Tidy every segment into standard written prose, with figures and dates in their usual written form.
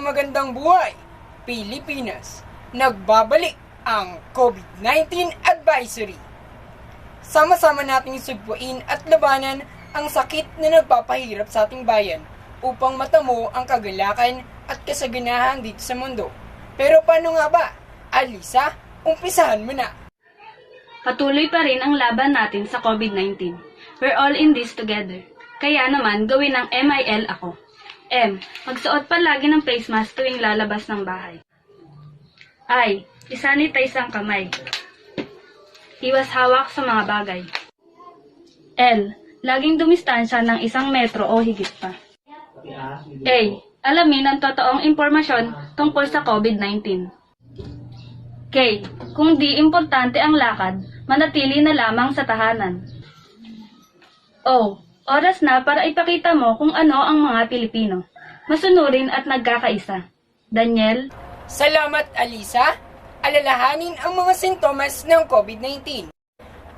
magandang buhay, Pilipinas! Nagbabalik ang COVID-19 Advisory. Sama-sama nating sugpuin at labanan ang sakit na nagpapahirap sa ating bayan upang matamo ang kagalakan at kasaganahan dito sa mundo. Pero paano nga ba? Alisa, umpisahan mo na. Patuloy pa rin ang laban natin sa COVID-19. We're all in this together. Kaya naman, gawin ang MIL ako. M. Magsuot palagi ng face mask tuwing lalabas ng bahay. I. Isanitize ang kamay. Iwas hawak sa mga bagay. L. Laging dumistansya ng 1 metro o higit pa. A. Alamin ang totoong impormasyon tungkol sa COVID-19. K. Kung di importante ang lakad, manatili na lamang sa tahanan. O. Oras na para ipakita mo kung ano ang mga Pilipino. Masunurin at nagkakaisa. Daniel? Salamat, Alisa. Alalahanin ang mga sintomas ng COVID-19.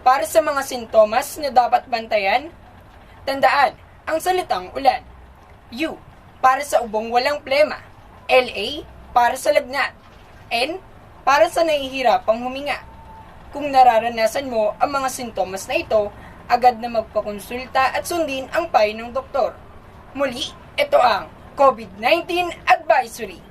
Para sa mga sintomas na dapat bantayan, tandaan ang salitang ulan. U. Para sa ubong walang plema. LA. Para sa lagnat. N. Para sa nahihirapang huminga. Kung nararanasan mo ang mga sintomas na ito, agad na magpakonsulta at sundin ang payo ng doktor. Muli, ito ang COVID-19 Advisory.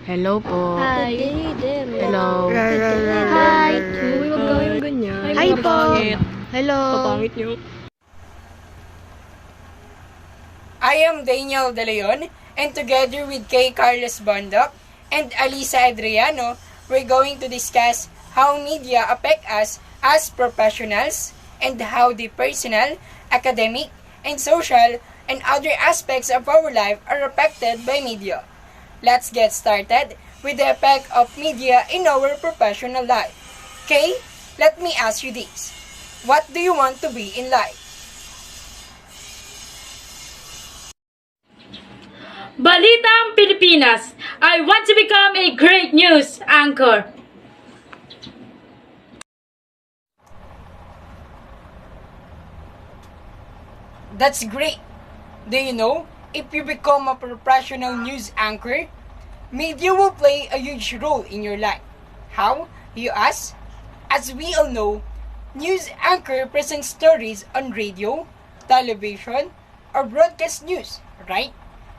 Hello po. Hi. Hello. Hi. Uy, wag kayong ganyan. Hi po. Hello. Papangit niyo. I am Daniel De Leon, and together with Kay Carlos Bondoc and Alisa Adriano, we're going to discuss how media affect us as professionals and how the personal, academic, and social and other aspects of our life are affected by media. Let's get started with the effect of media in our professional life. Kay, let me ask you this. What do you want to be in life? Balitang Pilipinas! I want to become a great news anchor. That's great. Do you know, if you become a professional news anchor, media will play a huge role in your life. How, you ask? As we all know, news anchor presents stories on radio, television, or broadcast news, right?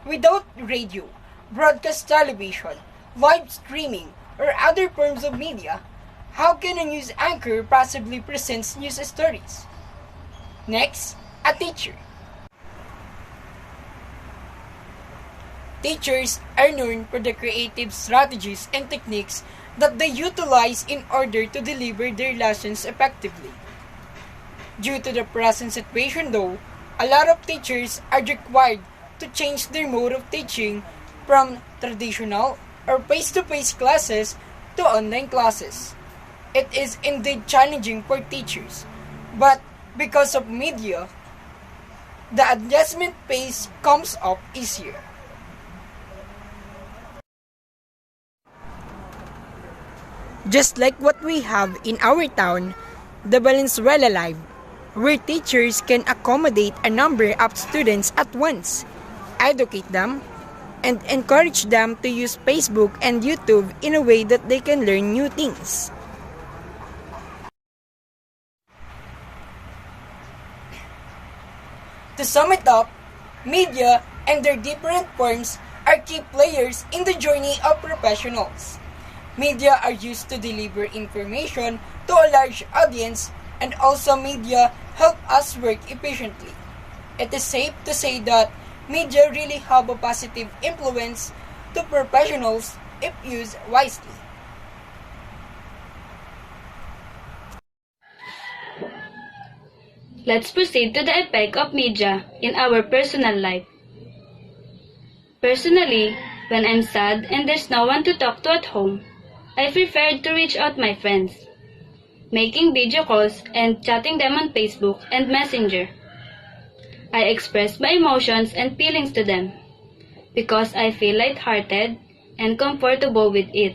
Without radio, broadcast television, live streaming, or other forms of media, how can a news anchor possibly present news stories? Next, a teacher. Teachers are known for the creative strategies and techniques that they utilize in order to deliver their lessons effectively. Due to the present situation though, a lot of teachers are required to change their mode of teaching from traditional or face-to-face classes to online classes. It is indeed challenging for teachers, but because of media, the adjustment pace comes up easier. Just like what we have in our town, the Valenzuela Live, where teachers can accommodate a number of students at once, educate them, and encourage them to use Facebook and YouTube in a way that they can learn new things. To sum it up, media and their different forms are key players in the journey of professionals. Media are used to deliver information to a large audience, and also media help us work efficiently. It is safe to say that media really have a positive influence to professionals if used wisely. Let's proceed to the effect of media in our personal life. Personally, when I'm sad and there's no one to talk to at home, I prefer to reach out my friends, making video calls and chatting them on Facebook and Messenger. I express my emotions and feelings to them because I feel lighthearted and comfortable with it.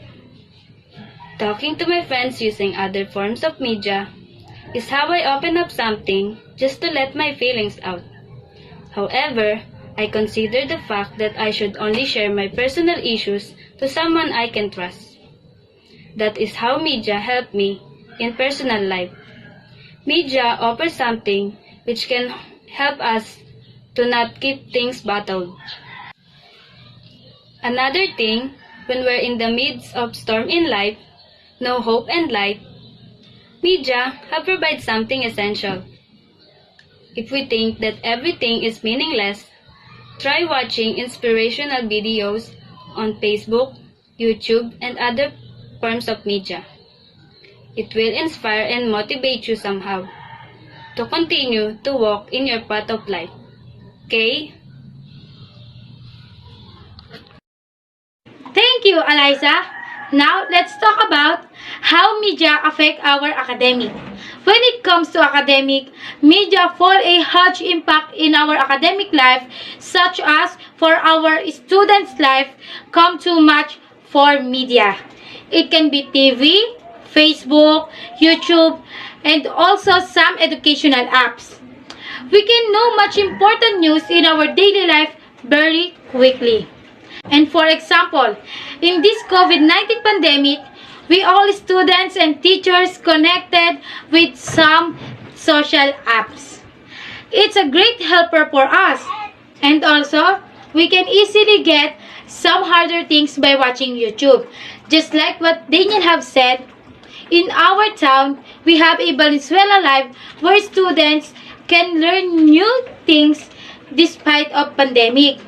Talking to my friends using other forms of media is how I open up something just to let my feelings out. However, I consider the fact that I should only share my personal issues to someone I can trust. That is how media help me in personal life. Media offers something which can help us to not keep things bottled. Another thing, when we're in the midst of storm in life, no hope and light, media have provided something essential. If we think that everything is meaningless, try watching inspirational videos on Facebook, YouTube, and other forms of media. It will inspire and motivate you somehow to continue to walk in your path of life. Okay? Thank you, Eliza. Now, let's talk about how media affect our academic. When it comes to academic, media for a huge impact in our academic life, such as for our students' life, come too much for media. It can be TV, Facebook, YouTube, and also some educational apps. We can know much important news in our daily life very quickly. And for example, in this COVID-19 pandemic, we all students and teachers connected with some social apps. It's a great helper for us. And also, we can easily get some harder things by watching YouTube. Just like what Daniel have said, in our town, we have a Valenzuela Live where students can learn new things despite of pandemic.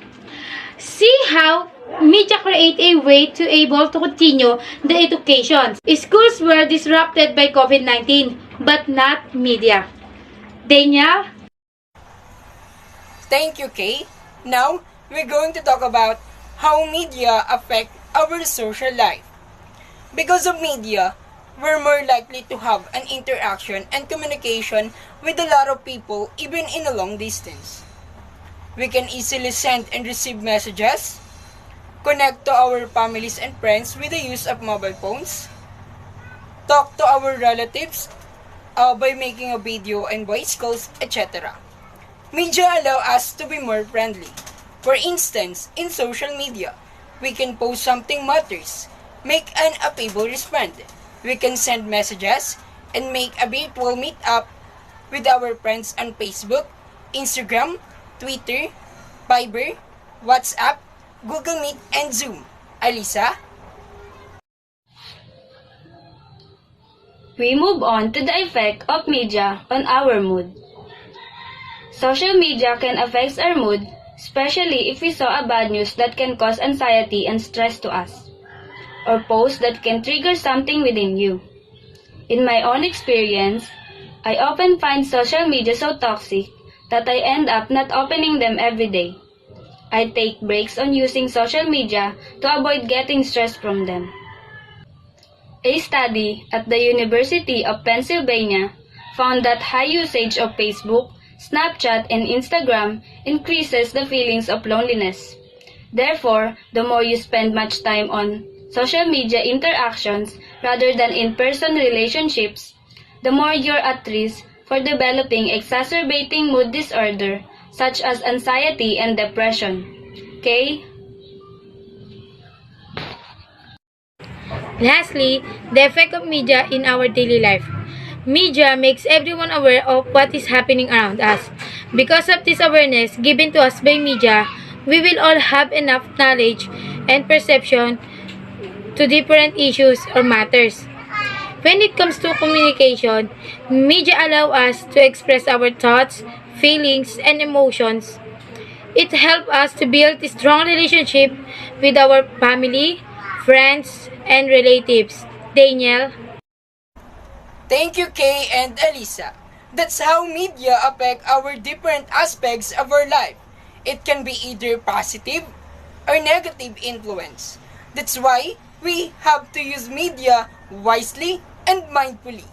See how media create a way to able to continue the education. Schools were disrupted by COVID-19, but not media. Daniel? Thank you, Kay. Now, we're going to talk about how media affect our social life. Because of media, we're more likely to have an interaction and communication with a lot of people even in a long distance. We can easily send and receive messages, connect to our families and friends with the use of mobile phones, talk to our relatives by making a video and voice calls, etc. Media allow us to be more friendly. For instance, in social media, we can post something matters, make an people respond. We can send messages and make a virtual meetup with our friends on Facebook, Instagram, Twitter, Viber, WhatsApp, Google Meet, and Zoom. Alisa? We move on to the effect of media on our mood. Social media can affect our mood, especially if we saw a bad news that can cause anxiety and stress to us, or post that can trigger something within you. In my own experience, I often find social media so toxic that I end up not opening them every day. I take breaks on using social media to avoid getting stressed from them. A study at the University of Pennsylvania found that high usage of Facebook, Snapchat, and Instagram increases the feelings of loneliness. Therefore, the more you spend much time on social media interactions rather than in-person relationships, the more you're at risk for developing exacerbating mood disorder such as anxiety and depression. Okay? Lastly, the effect of media in our daily life. Media makes everyone aware of what is happening around us. Because of this awareness given to us by media, we will all have enough knowledge and perception to different issues or matters. When it comes to communication, media allow us to express our thoughts, feelings, and emotions. It helps us to build a strong relationship with our family, friends, and relatives. Daniel? Thank you, Kay and Elisa. That's how media affect our different aspects of our life. It can be either positive or negative influence. That's why we have to use media wisely and mindfully.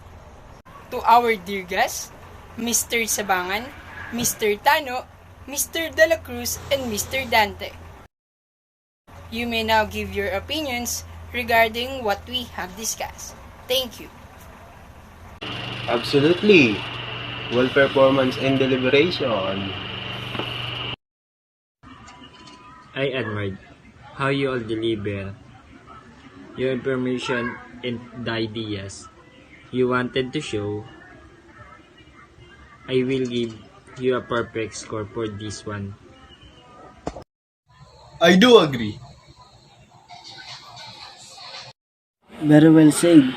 To our dear guests, Mr. Sabangan, Mr. Tano, Mr. De La Cruz, and Mr. Dante. You may now give your opinions regarding what we have discussed. Thank you. Absolutely. Well performance and deliberation. I admired how you all deliver your information and the ideas you wanted to show. I will give you a perfect score for this one. I do agree. Very well said.